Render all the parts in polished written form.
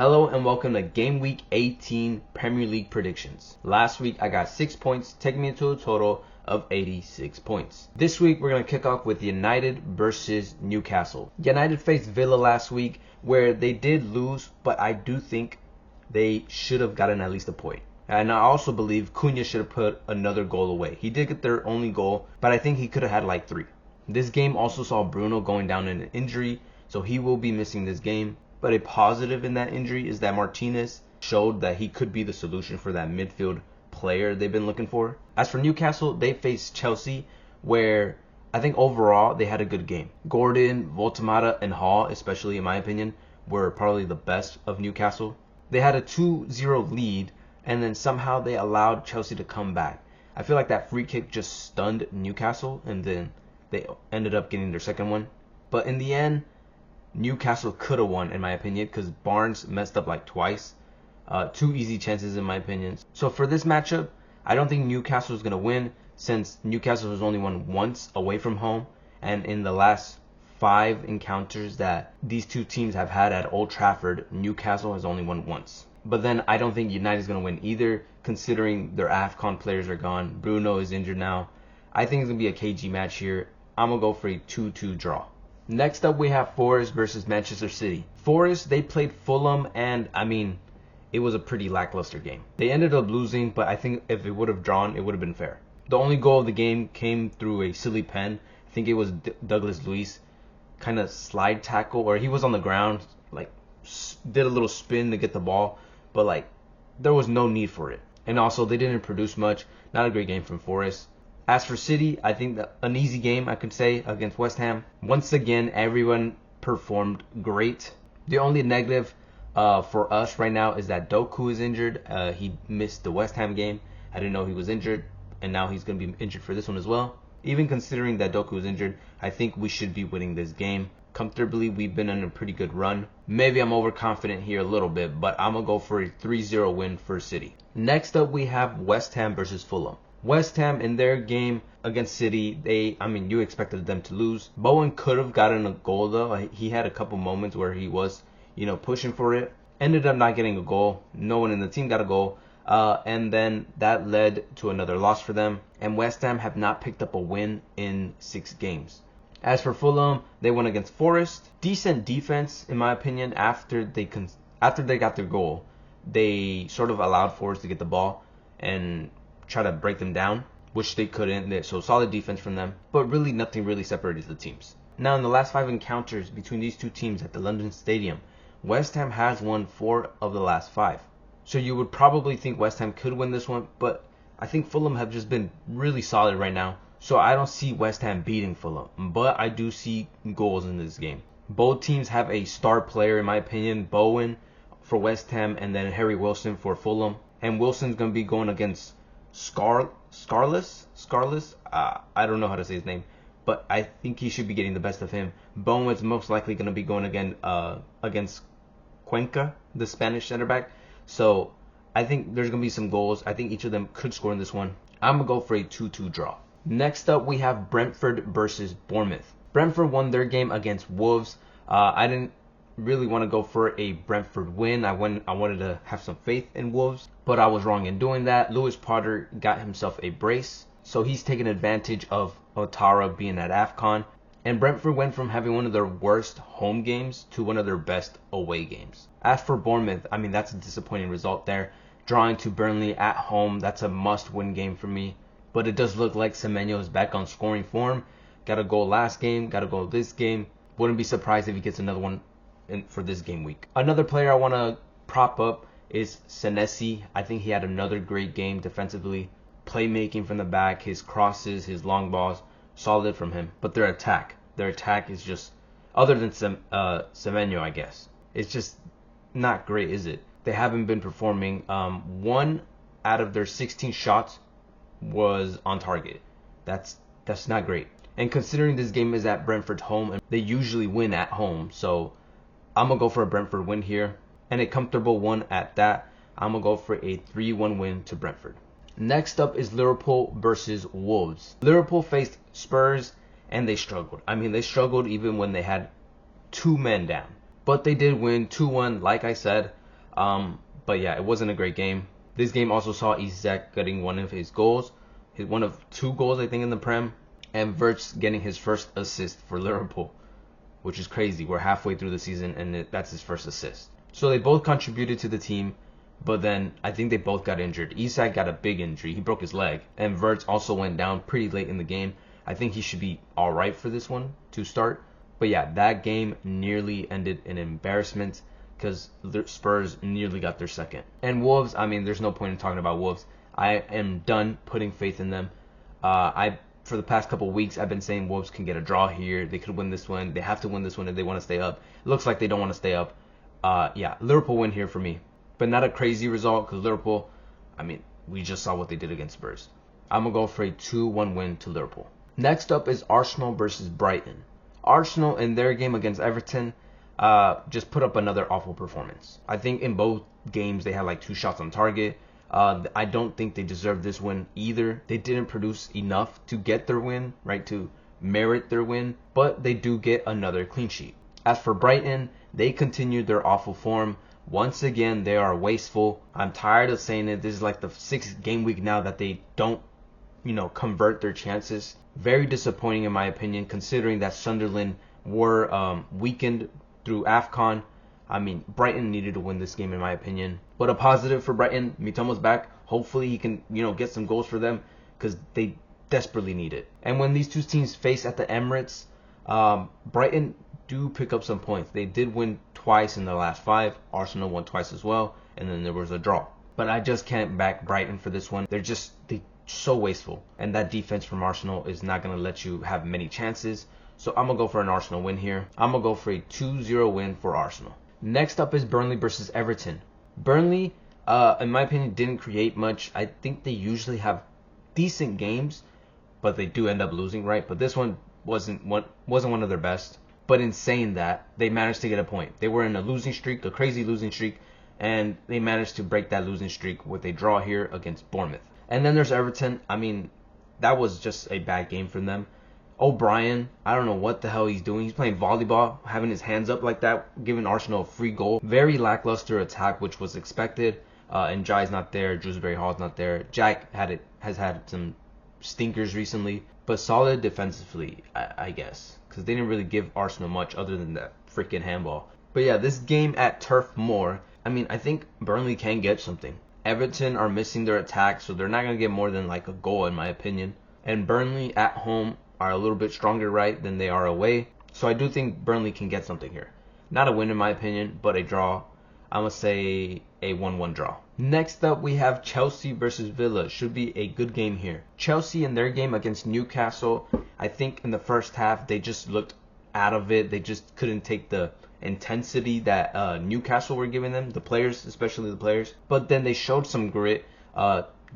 Hello and welcome to Game Week 18 Premier League predictions. Last week I got 6 points, taking me to a total of 86 points. This week we're going to kick off with United versus Newcastle. United faced Villa last week where they did lose, but I do think they should have gotten at least a point. And I also believe Cunha should have put another goal away. He did get their only goal, but I think he could have had like 3. This game also saw Bruno going down in an injury, so he will be missing this game. But a positive in that injury is that Martinez showed that he could be the solution for that midfield player they've been looking for. As for Newcastle, they faced Chelsea, where I think overall they had a good game. Gordon, Voltemata, and Hall, especially in my opinion, were probably the best of Newcastle. They had a 2-0 lead, and then somehow they allowed Chelsea to come back. I feel like that free kick just stunned Newcastle, and then they ended up getting their second one. But in the end, Newcastle could have won, in my opinion, because Barnes messed up like twice. 2 easy chances, in my opinion. So for this matchup, I don't think Newcastle is going to win, since Newcastle has only won once away from home. And in the last 5 encounters that these two teams have had at Old Trafford, Newcastle has only won once. But then I don't think United is going to win either, considering their AFCON players are gone. Bruno is injured now. I think it's going to be a KG match here. I'm going to go for a 2-2 draw. Next up, we have Forest versus Manchester City. Forest, they played Fulham, and it was a pretty lackluster game. They ended up losing, but I think if it would have drawn, it would have been fair. The only goal of the game came through a silly pen. I think it was Douglas Luiz, kind of slide tackle, or he was on the ground, did a little spin to get the ball, but there was no need for it. And also, they didn't produce much. Not a great game from Forest. As for City, I think that an easy game, I could say, against West Ham. Once again, everyone performed great. The only negative for us right now is that Doku is injured. He missed the West Ham game. I didn't know he was injured, and now he's going to be injured for this one as well. Even considering that Doku is injured, I think we should be winning this game comfortably. We've been on a pretty good run. Maybe I'm overconfident here a little bit, but I'm going to go for a 3-0 win for City. Next up, we have West Ham versus Fulham. West Ham, in their game against City, you expected them to lose. Bowen could have gotten a goal, though. He had a couple moments where he was, pushing for it. Ended up not getting a goal. No one in the team got a goal. And then that led to another loss for them. And West Ham have not picked up a win in 6 games. As for Fulham, they won against Forest. Decent defense, in my opinion, after they got their goal. They sort of allowed Forest to get the ball and try to break them down, which they couldn't. So solid defense from them, but really nothing really separated the teams. Now, in the last 5 encounters between these two teams at the London Stadium, West Ham has won 4 of the last 5. So you would probably think West Ham could win this one, but I think Fulham have just been really solid right now. So I don't see West Ham beating Fulham, but I do see goals in this game. Both teams have a star player, in my opinion, Bowen for West Ham, and then Harry Wilson for Fulham. And Wilson's going to be going against Scarless. I don't know how to say his name, but I think he should be getting the best of him. Bowen's most likely going to be going again against Cuenca, the Spanish center back. So I think there's going to be some goals. I think each of them could score in this one. I'm going to go for a 2-2 draw. Next up, we have Brentford versus Bournemouth. Brentford won their game against Wolves. I didn't really want to go for a Brentford win. I wanted to have some faith in Wolves, but I was wrong in doing that. Lewis Potter got himself a brace, so he's taken advantage of Otara being at AFCON. And Brentford went from having one of their worst home games to one of their best away games. As for Bournemouth, that's a disappointing result there. Drawing to Burnley at home, that's a must-win game for me. But it does look like Semenyo is back on scoring form. Got a goal last game, got a goal this game. Wouldn't be surprised if he gets another one for this game week. Another player I want to prop up is Senesi. I think he had another great game defensively. Playmaking from the back, his crosses, his long balls, solid from him. But their attack is just, other than Semenyo, I guess, it's just not great, is it? They haven't been performing. 1 out of their 16 shots was on target. That's not great. And considering this game is at Brentford's home, and they usually win at home, so I'm going to go for a Brentford win here, and a comfortable one at that. I'm going to go for a 3-1 win to Brentford. Next up is Liverpool versus Wolves. Liverpool faced Spurs, and they struggled. They struggled even when they had 2 men down. But they did win 2-1, like I said. But yeah, it wasn't a great game. This game also saw Isaac getting one of his goals, one of 2 goals I think in the Prem, and Wirtz getting his first assist for Liverpool, which is crazy. We're halfway through the season and that's his first assist. So they both contributed to the team, but then I think they both got injured. Isak got a big injury. He broke his leg, and Wirtz also went down pretty late in the game. I think he should be all right for this one to start. But yeah, that game nearly ended in embarrassment because the Spurs nearly got their second. And Wolves, I mean, there's no point in talking about Wolves. I am done putting faith in them. For the past couple of weeks, I've been saying Wolves can get a draw here. They could win this one. They have to win this one if they want to stay up. It looks like they don't want to stay up. Yeah, Liverpool win here for me. But not a crazy result because Liverpool, I mean, we just saw what they did against Spurs. I'm going to go for a 2-1 win to Liverpool. Next up is Arsenal versus Brighton. Arsenal in their game against Everton just put up another awful performance. I think in both games they had like 2 shots on target. I don't think they deserved this win either. They didn't produce enough to get their win, right, to merit their win, but they do get another clean sheet. As for Brighton, they continued their awful form. Once again, they are wasteful. I'm tired of saying it. This is like the 6th game week now that they don't, convert their chances. Very disappointing in my opinion, considering that Sunderland were weakened through AFCON. I mean, Brighton needed to win this game in my opinion. But a positive for Brighton, Mitomo's back. Hopefully he can, get some goals for them because they desperately need it. And when these two teams face at the Emirates, Brighton do pick up some points. They did win twice in the last 5. Arsenal won twice as well, and then there was a draw. But I just can't back Brighton for this one. They're so wasteful, and that defense from Arsenal is not going to let you have many chances. So I'm going to go for an Arsenal win here. I'm going to go for a 2-0 win for Arsenal. Next up is Burnley versus Everton. Burnley, in my opinion, didn't create much. I think they usually have decent games, but they do end up losing, right? But this one wasn't one of their best. But in saying that, they managed to get a point. They were in a losing streak, a crazy losing streak, and they managed to break that losing streak with a draw here against Bournemouth. And then there's Everton. I mean, that was just a bad game for them. O'Brien, I don't know what the hell he's doing. He's playing volleyball, having his hands up like that, giving Arsenal a free goal. Very lackluster attack, which was expected. And Jai's not there. Dewsbury Hall's not there. Jack has had some stinkers recently, but solid defensively, I guess, because they didn't really give Arsenal much other than that freaking handball. But yeah, this game at Turf Moor, I mean, I think Burnley can get something. Everton are missing their attack, so they're not going to get more than like a goal in my opinion. And Burnley at home are a little bit stronger, right, than they are away. So I do think Burnley can get something here. Not a win in my opinion, but a draw. I'm going to say a 1-1 draw. Next up, we have Chelsea versus Villa. Should be a good game here. Chelsea in their game against Newcastle, I think in the first half, they just looked out of it. They just couldn't take the intensity that Newcastle were giving them, the players, especially the players. But then they showed some grit.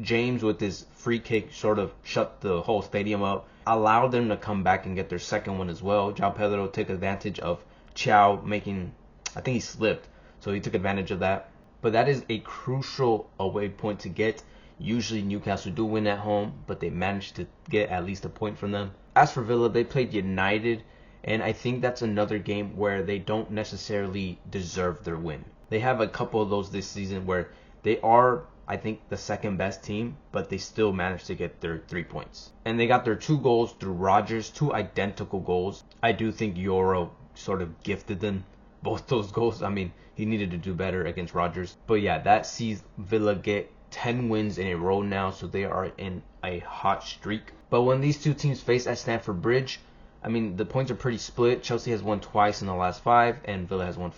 James with his free kick sort of shut the whole stadium up, allowed them to come back and get their second one as well. João Pedro took advantage of Chow making, I think he slipped, so he took advantage of that. But that is a crucial away point to get. Usually Newcastle do win at home, but they managed to get at least a point from them. As for Villa, they played United, and I think that's another game where they don't necessarily deserve their win. They have a couple of those this season where they are, I think, the second best team, but they still managed to get their 3 points. And they got their 2 goals through Rodgers, 2 identical goals. I do think Euro sort of gifted them both those goals. I mean, he needed to do better against Rodgers. But yeah, that sees Villa get 10 wins in a row now, so they are in a hot streak. But when these two teams face at Stamford Bridge, I mean, the points are pretty split. Chelsea has won twice in the last 5, and Villa has won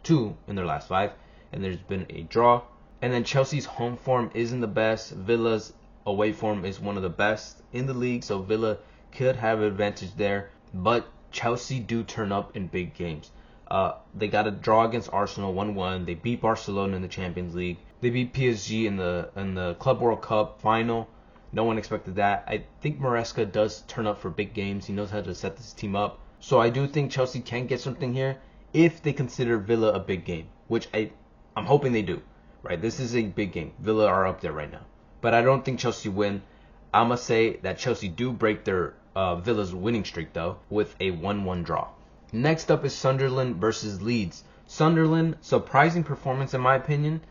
2 in their last 5, and there's been a draw. And then Chelsea's home form isn't the best. Villa's away form is one of the best in the league, so Villa could have an advantage there. But Chelsea do turn up in big games. They got a draw against Arsenal 1-1. They beat Barcelona in the Champions League. They beat PSG in the Club World Cup final. No one expected that. I think Maresca does turn up for big games. He knows how to set this team up. So I do think Chelsea can get something here if they consider Villa a big game, which I'm hoping they do. Right, this is a big game. Villa are up there right now. But I don't think Chelsea win. I'm going to say that Chelsea do break their Villa's winning streak, though, with a 1-1 draw. Next up is Sunderland versus Leeds. Sunderland, surprising performance in my opinion,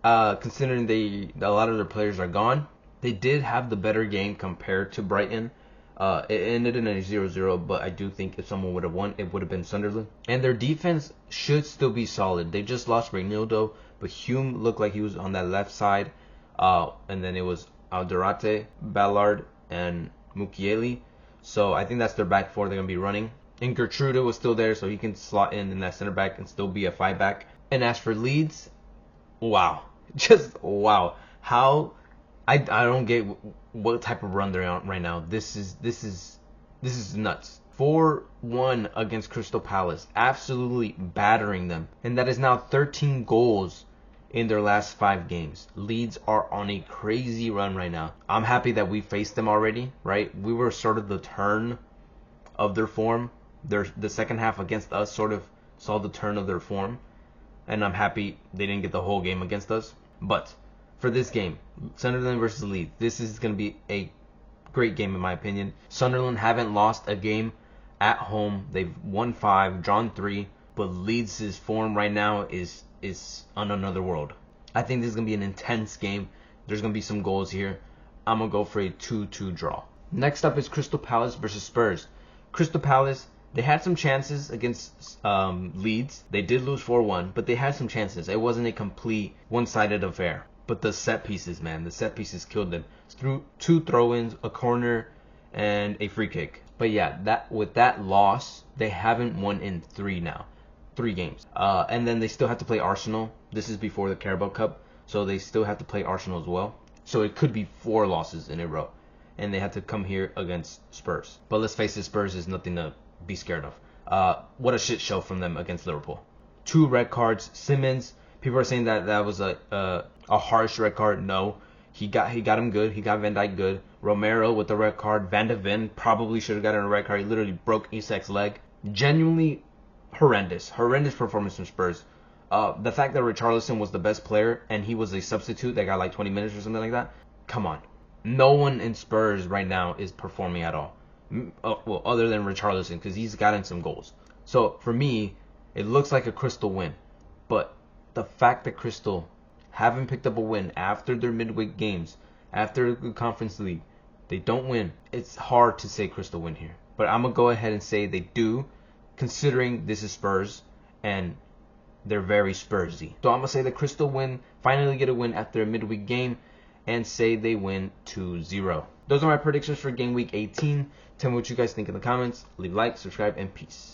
considering a lot of their players are gone. They did have the better game compared to Brighton. It ended in a 0-0, but I do think if someone would have won, it would have been Sunderland. And their defense should still be solid. They just lost Reinildo, but Hume looked like he was on that left side. And then it was Alderate, Ballard, and Mukiele. So I think that's their back four they're going to be running. And Gertrude was still there, so he can slot in that center back and still be a 5-back. And as for Leeds, wow. Just wow. How I don't get what type of run they're on right now. This is nuts. 4-1 against Crystal Palace, absolutely battering them, and that is now 13 goals in their last 5 games. Leeds are on a crazy run right now. I'm happy that we faced them already, right? We were sort of the turn of their form. The second half against us sort of saw the turn of their form, and I'm happy they didn't get the whole game against us. But for this game, Sunderland versus Leeds, this is going to be a great game in my opinion. Sunderland haven't lost a game at home. They've won 5, drawn 3, but Leeds' form right now is on another world. I think this is going to be an intense game. There's going to be some goals here. I'm going to go for a 2-2 draw. Next up is Crystal Palace versus Spurs. Crystal Palace, they had some chances against Leeds. They did lose 4-1, but they had some chances. It wasn't a complete one-sided affair. But the set pieces, man, the set pieces killed them. Through 2 throw-ins, a corner, and a free kick. But yeah, with that loss, they haven't won in 3 games. And then they still have to play Arsenal. This is before the Carabao Cup, so they still have to play Arsenal as well. So it could be 4 losses in a row. And they have to come here against Spurs. But let's face it, Spurs is nothing to be scared of. What a shit show from them against Liverpool. 2 red cards. Simmons, people are saying that was a harsh red card. No, he got him good. He got Van Dijk good. Romero with the red card. Van de Ven probably should have gotten a red card. He literally broke Isak's leg. Genuinely horrendous performance from Spurs. The fact that Richarlison was the best player and he was a substitute that got like 20 minutes or something like that. Come on. No one in Spurs right now is performing at all. Well, other than Richarlison, because he's gotten some goals. So for me, it looks like a Crystal win. But the fact that Crystal haven't picked up a win after their midweek games, after the Conference League, they don't win. It's hard to say Crystal win here. But I'm going to go ahead and say they do, considering this is Spurs and they're very Spursy. So I'm going to say the Crystal win, finally get a win after a midweek game, and say they win 2-0. Those are my predictions for Game Week 18. Tell me what you guys think in the comments. Leave a like, subscribe, and peace.